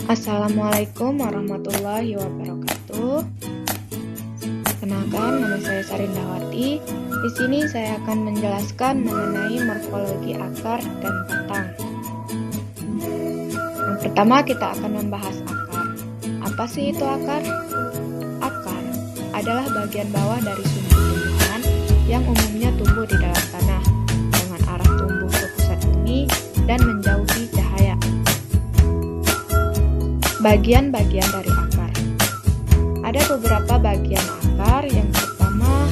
Assalamualaikum warahmatullahi wabarakatuh. Kenalkan, nama saya Sarindawati. Di sini saya akan menjelaskan mengenai morfologi akar dan batang. Yang pertama kita akan membahas akar. Apa sih itu akar? Akar adalah bagian bawah dari sumber tumbuhan yang umumnya tumbuh di dalam tanah dengan arah tumbuh ke pusat bumi dan menjauhi cahaya. Bagian-bagian dari akar. Ada beberapa bagian akar. Yang pertama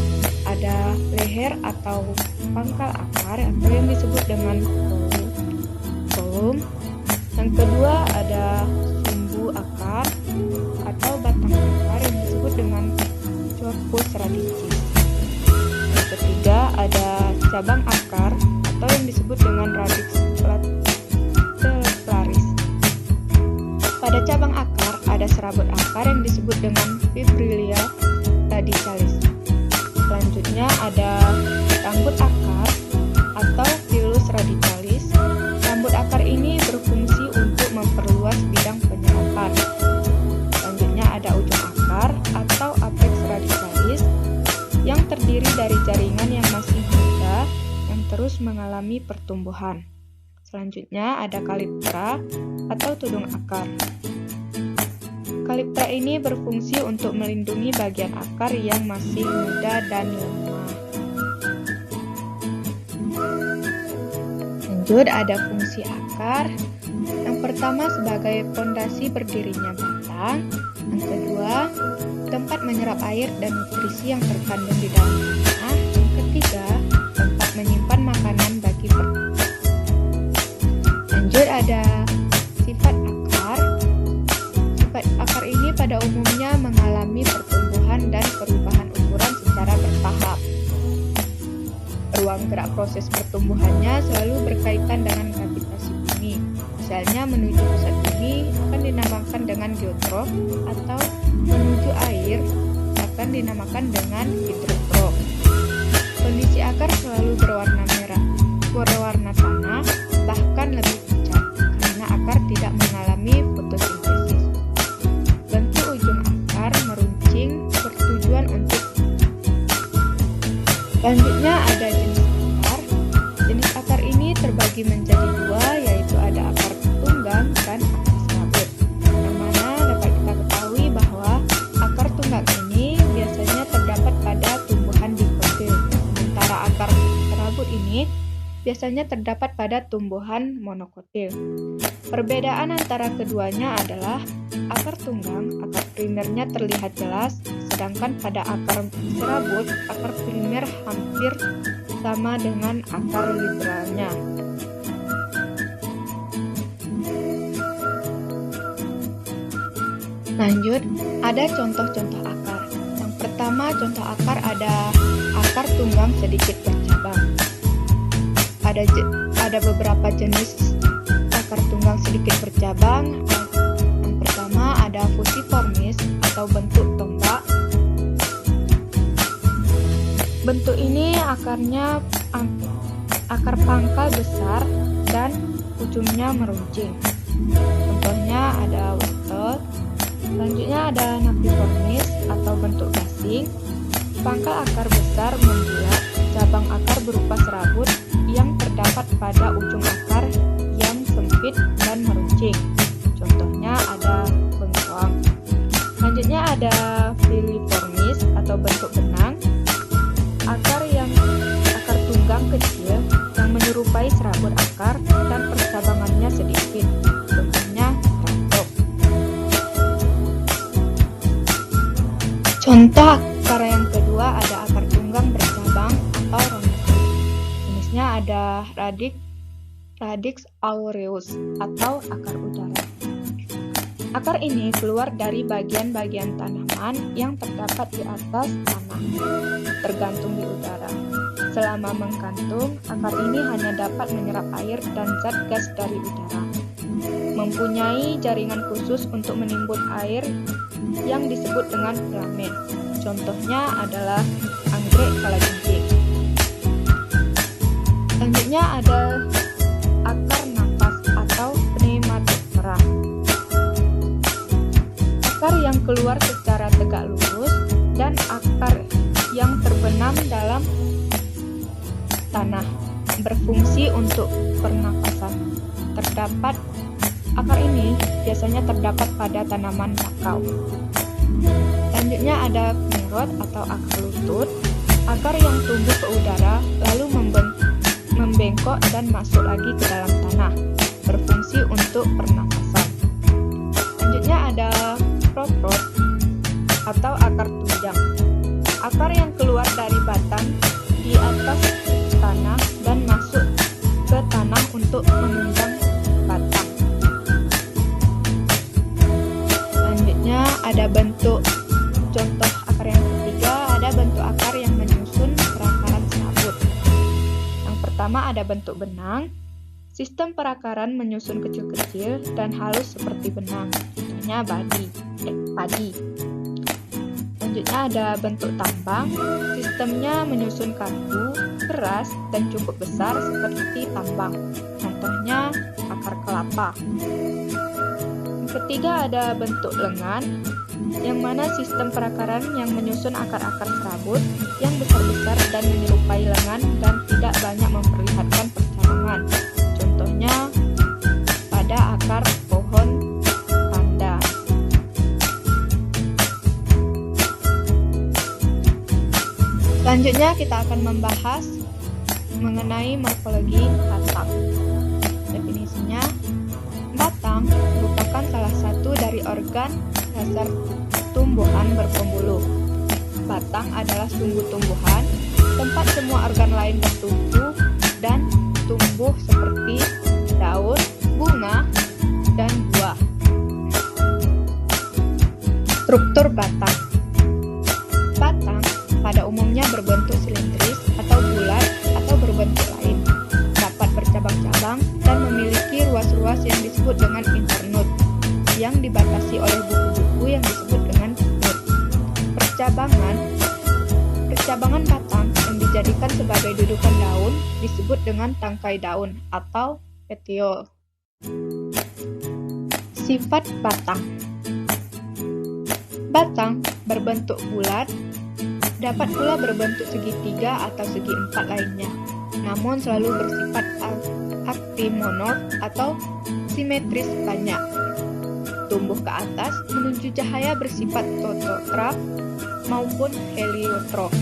ada leher atau pangkal akar atau yang disebut dengan kolom. Yang kedua ada sumbu akar atau batang akar yang disebut dengan corpus radicis. Yang ketiga ada cabang akar atau yang disebut dengan radix lateralis. Pada cabang akar ada serabut akar yang disebut dengan fibrilia radicalis. Selanjutnya ada rambut akar atau pilus radicalis. Rambut akar ini berfungsi untuk memperluas bidang penyerapan. Selanjutnya ada ujung akar atau apex radicalis yang terdiri dari jaringan yang masih muda yang terus mengalami pertumbuhan. Selanjutnya ada kaliptra atau tudung akar. Kaliptra ini berfungsi untuk melindungi bagian akar yang masih muda dan lemah. Lanjut, ada fungsi akar. Yang pertama sebagai fondasi berdirinya batang. Yang kedua, tempat menyerap air dan nutrisi yang terkandung di dalam tanah. Yang ketiga, tempat menyimpan makanan bagi pertanian. Lanjut, ada sifat akar. Sifat akar ini pada umumnya mengalami pertumbuhan dan perubahan ukuran secara bertahap. Ruang gerak proses pertumbuhannya selalu berkaitan dengan gravitasi bumi. Misalnya menuju pusat bumi akan dinamakan dengan geotrop, atau menuju air akan dinamakan dengan hidrotrop. Kondisi akar selalu berwarna merah, berwarna tanah, bahkan lebih pucat karena akar tidak mengalami fotosintesis. Bentuk ujung akar meruncing bertujuan untuk. Selanjutnya ada jenis akar. Jenis akar ini terbagi menjadi dua, yaitu ada akar tunggang dan akar serabut. Yang mana dapat kita ketahui bahwa akar tunggang ini biasanya terdapat pada tumbuhan dikotil, sementara akar serabut ini biasanya terdapat pada tumbuhan monokotil. Perbedaan antara keduanya adalah akar tunggang, akar primernya terlihat jelas, sedangkan pada akar serabut, akar primer hampir sama dengan akar liberalnya. Lanjut, ada contoh-contoh akar. Yang pertama, contoh akar ada akar tunggang sedikit bercabang. Ada beberapa jenis akar tunggang sedikit bercabang. Yang pertama ada fusiformis atau bentuk tombak. Bentuk ini akarnya akar pangkal besar dan ujungnya meruncing. Contohnya ada wortel. Selanjutnya ada napiformis atau bentuk gasing. Pangkal akar besar membulat, cabang akar berupa serabut yang terdapat pada ujung akar yang sempit dan meruncing. Contohnya ada bengkoang. Selanjutnya ada filiformis atau bentuk benang. Akar tunggang kecil yang menyerupai serabut akar dan percabangannya sedikit. Contohnya rantok. Contoh akar yang kedua ada akar tunggang bercabang atau rhombus. Jenisnya ada Radix aureus atau akar udara. Akar ini keluar dari bagian-bagian tanaman yang terdapat di atas tanah, tergantung di udara. Selama menggantung, akar ini hanya dapat menyerap air dan zat gas dari udara. Mempunyai jaringan khusus untuk menimbun air yang disebut dengan filamen. Contohnya adalah anggrek kalajengking. Selanjutnya ada akar napas atau pneumatophora. berfungsi untuk pernapasan. Akar ini biasanya terdapat pada tanaman kakao. Selanjutnya ada mengrot atau akar lutut, akar yang tumbuh ke udara lalu membengkok dan masuk lagi ke dalam tanah, berfungsi untuk pernapasan. Selanjutnya ada proprot atau akar tunjang, akar yang keluar dari batang di atas tanah dan masuk ke tanah untuk menunjang batang. Selanjutnya ada bentuk contoh akar yang ketiga, ada bentuk akar yang menyusun perakaran serabut. Yang pertama ada bentuk benang. Sistem perakaran menyusun kecil-kecil dan halus seperti benang, contohnya padi. Selanjutnya ada bentuk tambang. Sistemnya menyusun kaku, keras, dan cukup besar seperti tambang, contohnya akar kelapa. Yang ketiga ada bentuk lengan, yang mana sistem perakaran yang menyusun akar-akar serabut yang besar-besar dan menyerupai lengan dan tidak banyak memperlihatkan percabangan, contohnya pada akar pohon pandan. Selanjutnya kita akan membahas mengenai morfologi batang. Definisinya, batang merupakan salah satu dari organ dasar tumbuhan berpembuluh. Batang adalah sumbu tumbuhan, tempat semua organ lain bertumbuh dan tumbuh seperti daun, bunga, dan buah. Struktur batang. Batang pada umumnya berbentuk silindris atau bulat atau berbentuk lain, dapat bercabang-cabang dan memiliki ruas-ruas yang disebut dengan internode, yang dibatasi oleh buku-buku yang disebut dengan node. Percabangan batang yang dijadikan sebagai dudukan daun disebut dengan tangkai daun atau petiole. Sifat batang. Batang berbentuk bulat, dapat pula berbentuk segitiga atau segi empat lainnya, namun selalu bersifat aktinomorf atau simetris banyak. Tumbuh ke atas menuju cahaya bersifat autotrof maupun heliotrof.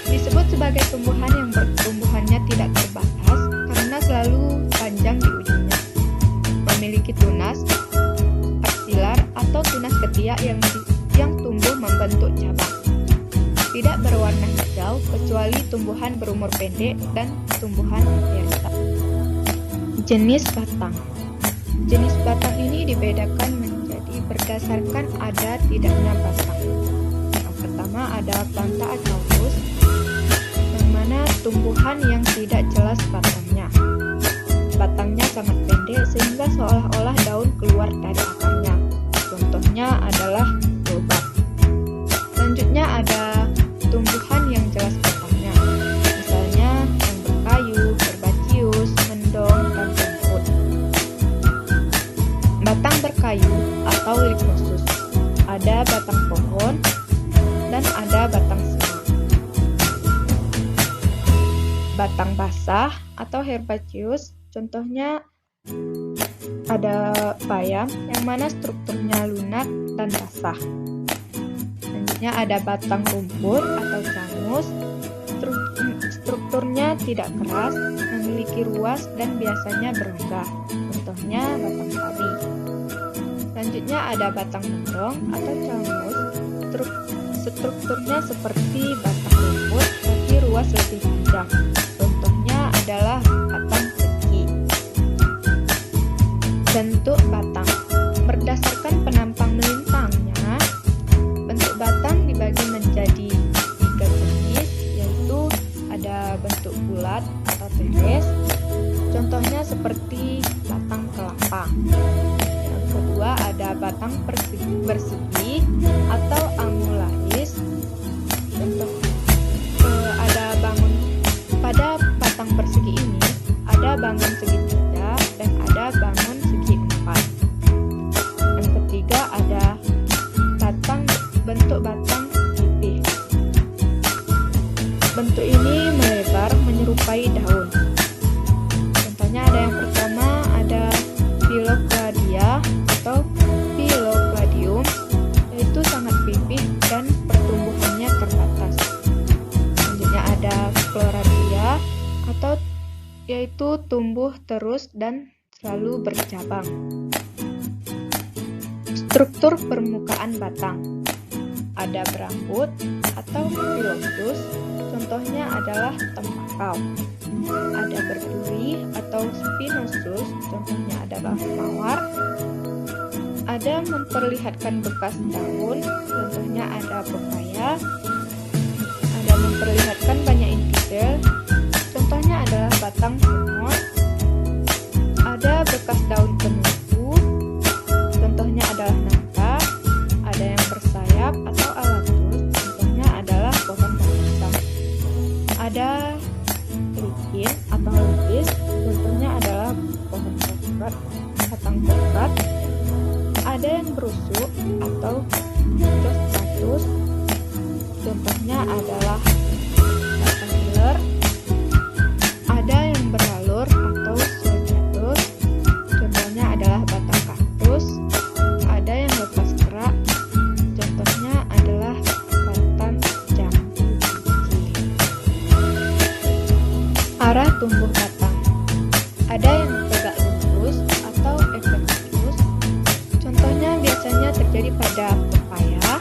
Disebut sebagai tumbuhan yang pertumbuhannya tidak terbatas karena selalu panjang di ujungnya. Memiliki tunas aksilar atau tunas ketiak yang tumbuh membentuk cabang. Tidak berwarna hijau kecuali tumbuhan berumur pendek dan tumbuhan biasa. Jenis batang. Jenis batang ini dibedakan menjadi berdasarkan ada tidaknya batang. Yang pertama ada Plantacetus, yang mana tumbuhan yang tidak jelas batangnya. Batangnya sangat pendek sehingga seolah-olah daun keluar dari akarnya. Contohnya adalah lobak. Selanjutnya ada tumbuhan yang jelas batangnya, misalnya yang berkayu, herbaceus, mendong, dan rumput. Batang berkayu atau lignosus, ada batang pohon dan ada batang semak. Batang basah atau herbaceus, contohnya ada bayam yang mana strukturnya lunak dan basah. Selanjutnya ada batang rumput atau cangus, strukturnya tidak keras, memiliki ruas dan biasanya berongga, contohnya batang padi. Selanjutnya ada batang mendong atau cangus, strukturnya seperti batang rumput tapi ruas lebih panjang, contohnya adalah batang seki. Bentuk batang. Berdasarkan penampang melintangnya, bentuk batang dibagi menjadi 3 jenis, yaitu ada bentuk bulat atau teres, contohnya seperti batang kelapa. Yang kedua ada batang bersegi atau angularis, contoh pada batang bersegi ini ada bangun segitiga dan ada bangun segi empat. Yang ketiga ada bentuk batang pipih. Bentuk ini melebar menyerupai daun. terus dan selalu bercabang. Struktur permukaan batang. Ada berambut atau pilosus, contohnya adalah tembakau. Ada berduri atau spinosus, contohnya adalah mawar. Ada memperlihatkan bekas daun, contohnya ada pepaya. Ada memperlihatkan banyak intisel, contohnya adalah batang semut. Ada bekas daun penumpu, contohnya adalah nangka. Ada yang bersayap atau alatus, contohnya adalah pohon pisang. Ada licin atau lupis, contohnya adalah pohon coklat, batang coklat. Ada yang berusuk atau jostatus, contohnya adalah batang giler. Ada yang beralur atau sylviatus, contohnya adalah batang kaktus. Ada yang lepas kerak, contohnya adalah batang jambu biji. Arah tumbuh batang. Ada yang tegak lurus atau efektius, contohnya biasanya terjadi pada pepaya.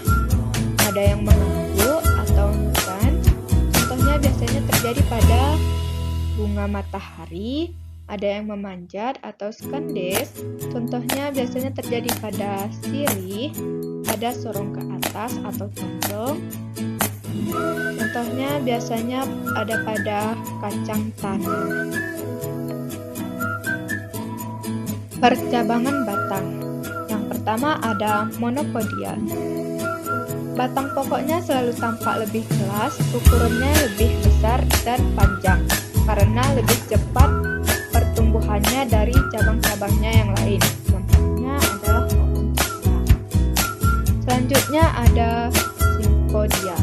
Ada yang mengangguk atau nukan, contohnya biasanya terjadi pada bunga matahari. Ada yang memanjat atau skandes, contohnya biasanya terjadi pada sirih. Ada sorong ke atas atau condong, contohnya biasanya ada pada kacang tanah. Percabangan batang. Yang pertama ada monopodial. Batang pokoknya selalu tampak lebih kelas, ukurannya lebih besar dan panjang karena lebih cepat pertumbuhannya dari cabang-cabangnya yang lain. Contohnya adalah pohon coklat. Selanjutnya ada simpodial.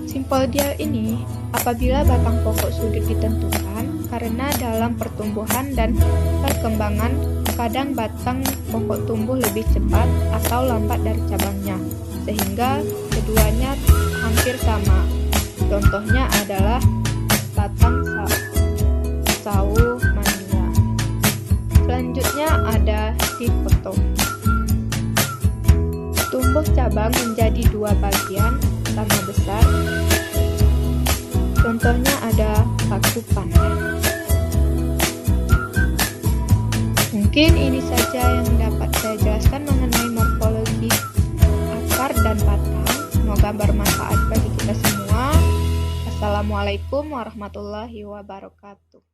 Simpodial ini apabila batang pokok sulit ditentukan karena dalam pertumbuhan dan perkembangan kadang batang pokok tumbuh lebih cepat atau lambat dari cabangnya, sehingga keduanya hampir sama. Contohnya adalah batang sawo mania. Selanjutnya ada dikotom. Tumbuh cabang menjadi dua bagian sama besar. Contohnya ada paku panen. Mungkin ini saja yang dapat saya jelaskan mengenai morfologi akar dan batang. Semoga bermanfaat bagi kita semua. Assalamualaikum warahmatullahi wabarakatuh.